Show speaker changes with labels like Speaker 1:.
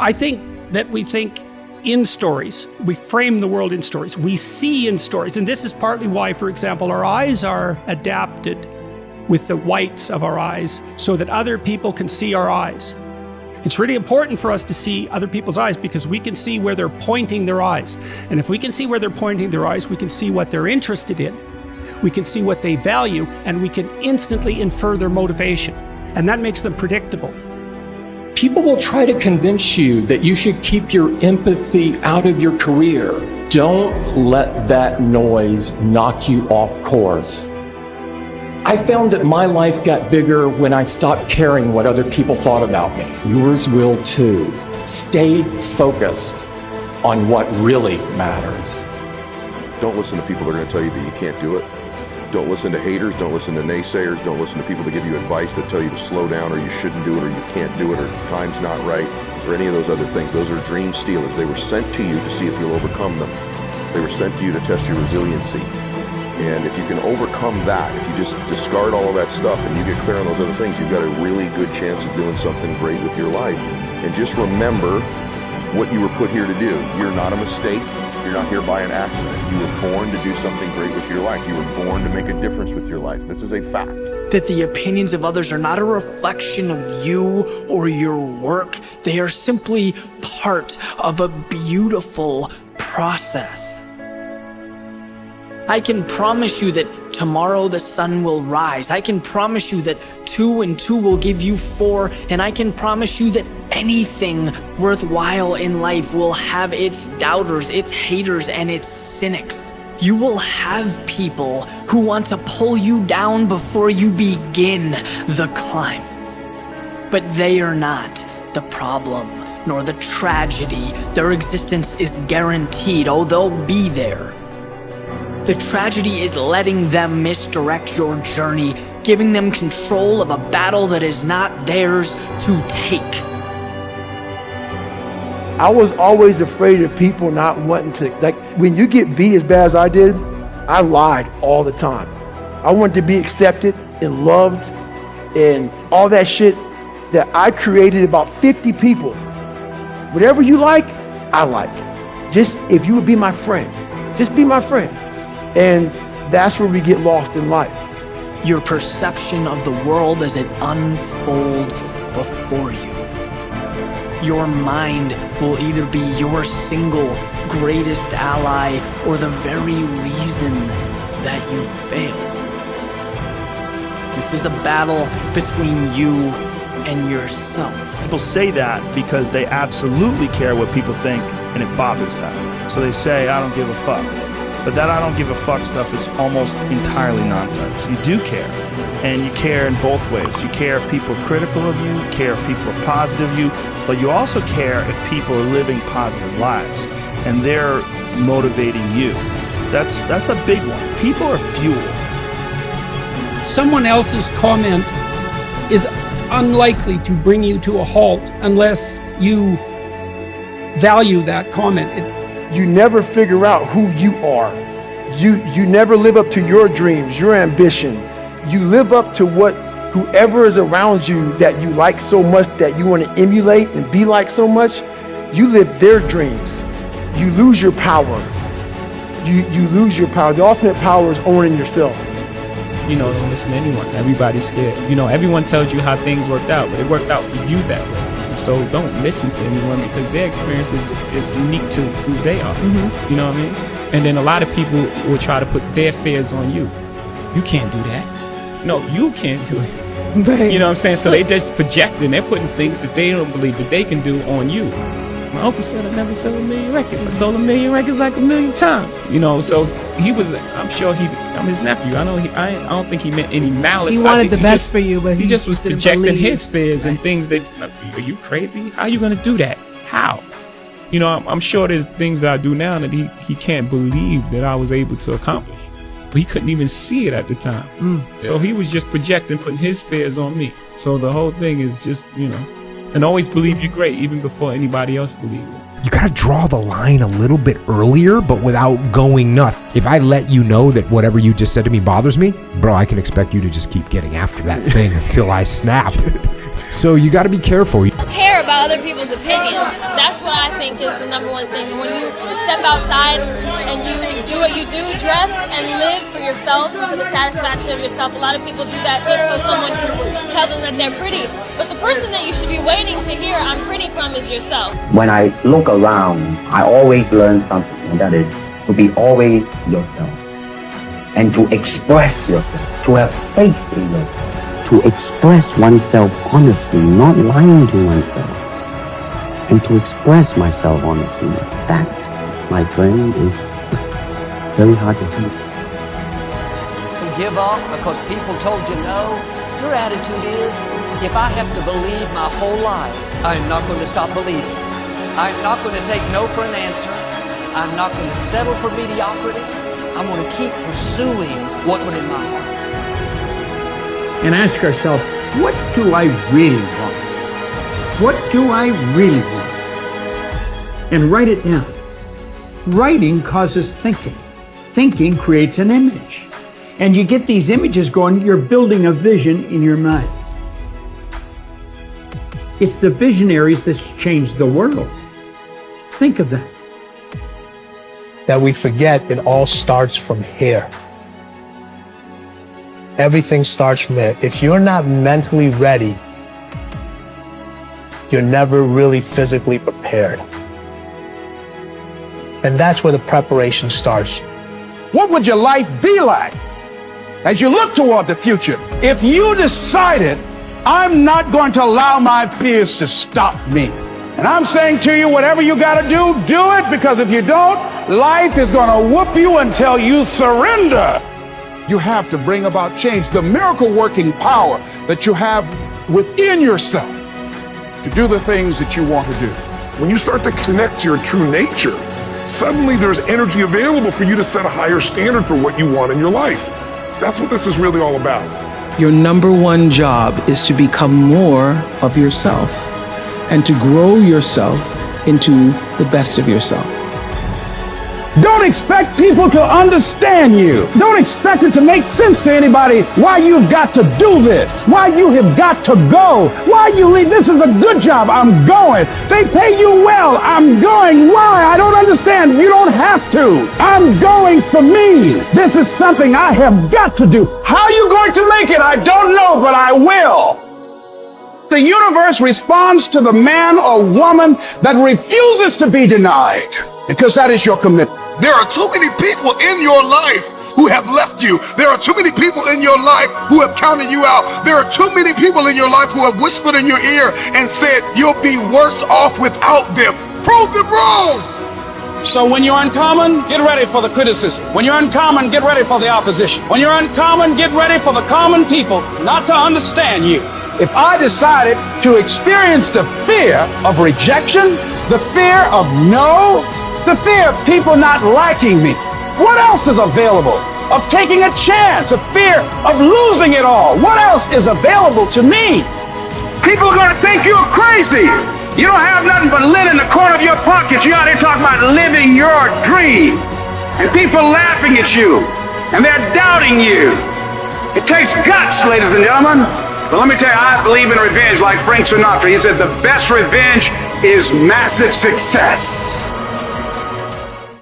Speaker 1: I think that we think in stories. We frame the world in stories. We see in stories. And this is partly why, for example, our eyes are adapted with the whites of our eyes so that other people can see our eyes. It's really important for us to see other people's eyes because we can see where they're pointing their eyes. And if we can see where they're pointing their eyes, we can see what they're interested in. We can see what they value, and we can instantly infer their motivation. And that makes them predictable.
Speaker 2: People will try to convince you that you should keep your empathy out of your career. Don't let that noise knock you off course. I found that my life got bigger when I stopped caring what other people thought about me. Yours will too. Stay focused on what really matters.
Speaker 3: Don't listen to people that are going to tell you that you can't do it. Don't listen to haters, don't listen to naysayers, don't listen to people that give you advice that tell you to slow down or you shouldn't do it or you can't do it or time's not right or any of those other things. Those are dream stealers. They were sent to you to see if you'll overcome them. They were sent to you to test your resiliency. And if you can overcome that, if you just discard all of that stuff and you get clear on those other things, you've got a really good chance of doing something great with your life. And just remember what you were put here to do. You're not a mistake. You're not here by an accident. You were born to do something great with your life. You were born to make a difference with your life. This is a fact.
Speaker 4: That the opinions of others are not a reflection of you or your work. They are simply part of a beautiful process. I can promise you that tomorrow the sun will rise. I can promise you that 2 and 2 will give you 4. And I can promise you that anything worthwhile in life will have its doubters, its haters, and its cynics. You will have people who want to pull you down before you begin the climb. But they are not the problem, nor the tragedy. Their existence is guaranteed. Oh, they'll be there. The tragedy is letting them misdirect your journey, giving them control of a battle that is not theirs to take.
Speaker 5: I was always afraid of people not wanting to, like when you get beat as bad as I did, I lied all the time. I wanted to be accepted and loved and all that shit that I created about 50 people. Whatever you like, I like. Just if you would be my friend, just be my friend. And that's where we get lost in life.
Speaker 4: Your perception of the world as it unfolds before you. Your mind will either be your single greatest ally or the very reason that you fail. This is a battle between you and yourself.
Speaker 6: People say that because they absolutely care what people think and it bothers them. So they say, I don't give a fuck. But that I don't give a fuck stuff is almost entirely nonsense. You do care, and you care in both ways. You care if people are critical of you, care if people are positive of you, but you also care if people are living positive lives, and they're motivating you. That's a big one. People are fuel.
Speaker 1: Someone else's comment is unlikely to bring you to a halt unless you value that comment.
Speaker 5: You never figure out who you are. You never live up to your dreams, your ambition. You live up to what whoever is around you that you like so much, that you want to emulate and be like so much. You live their dreams. You lose your power. You lose your power. The ultimate power is owning yourself.
Speaker 7: Don't listen to anyone. Everybody's scared. Everyone tells you how things worked out, but it worked out for you that way. So don't listen to anyone because their experience is unique to who they are. Mm-hmm. You know what I mean? And then a lot of people will try to put their fears on you. You can't do that. No, you can't do it. You know what I'm saying? So they just projecting. They're putting things that they don't believe that they can do on you. My uncle said I never sold 1 million records. I sold 1 million records like 1 million times. So he was, I'm sure I'm his nephew. I don't think he meant any malice.
Speaker 8: He wanted the best for you, but
Speaker 7: he just was projecting his fears and things that, are you crazy? How are you going to do that? How? I'm sure there's things that I do now that he can't believe that I was able to accomplish. But he couldn't even see it at the time. So he was just projecting, putting his fears on me. So the whole thing is just, and always believe you're great even before anybody else believes it.
Speaker 9: You gotta draw the line a little bit earlier, but without going nuts. If I let you know that whatever you just said to me bothers me, bro, I can expect you to just keep getting after that thing until I snap. So you got to be careful.
Speaker 8: Care about other people's opinions. That's what I think is the number one thing. And when you step outside and you do what you do, dress and live for yourself and for the satisfaction of yourself. A lot of people do that just so someone can tell them that they're pretty. But the person that you should be waiting to hear "I'm pretty" from is yourself.
Speaker 10: When I look around, I always learn something, and that is to be always yourself and to express yourself, to have faith in yourself, to express oneself honestly, not lying to oneself, and to express myself honestly. That, my friend, is very hard to do.
Speaker 11: Give up because people told you no. Your attitude is, if I have to believe my whole life, I'm not going to stop believing. I'm not going to take no for an answer. I'm not going to settle for mediocrity. I'm going to keep pursuing what was in my heart.
Speaker 12: And ask ourselves, what do I really want? What do I really want? And write it down. Writing causes thinking. Thinking creates an image. And you get these images going, you're building a vision in your mind. It's the visionaries that's changed the world. Think of that.
Speaker 13: That we forget it all starts from here. Everything starts from here. If you're not mentally ready, you're never really physically prepared. And that's where the preparation starts.
Speaker 14: What would your life be like as you look toward the future if you decided, I'm not going to allow my fears to stop me? And I'm saying to you, whatever you got to do it, because if you don't, life is going to whoop you until you surrender. You have to bring about change, the miracle-working power that you have within yourself to do the things that you want to do.
Speaker 15: When you start to connect to your true nature, suddenly there's energy available for you to set a higher standard for what you want in your life. That's what this is really all about.
Speaker 16: Your number one job is to become more of yourself and to grow yourself into the best of yourself.
Speaker 14: Don't expect people to understand you. Don't expect it to make sense to anybody why you've got to do this, why you have got to go, why you leave. This is a good job. I'm going. They pay you well. I'm going. Why? I don't understand. You don't have to. I'm going for me. This is something I have got to do. How are you going to make it? I don't know, but I will. The universe responds to the man or woman that refuses to be denied, because that is your commitment.
Speaker 17: There are too many people in your life who have left you. There are too many people in your life who have counted you out. There are too many people in your life who have whispered in your ear and said, you'll be worse off without them. Prove them wrong.
Speaker 14: So when you're uncommon, get ready for the criticism. When you're uncommon, get ready for the opposition. When you're uncommon, get ready for the common people not to understand you. If I decided to experience the fear of rejection, the fear of no, the fear of people not liking me, what else is available? Of taking a chance, a fear of losing it all. What else is available to me? People are going to think you're crazy. You don't have nothing but lint in the corner of your pockets. You're out here talking about living your dream. And people laughing at you. And they're doubting you. It takes guts, ladies and gentlemen. But let me tell you, I believe in revenge like Frank Sinatra. He said the best revenge is massive success.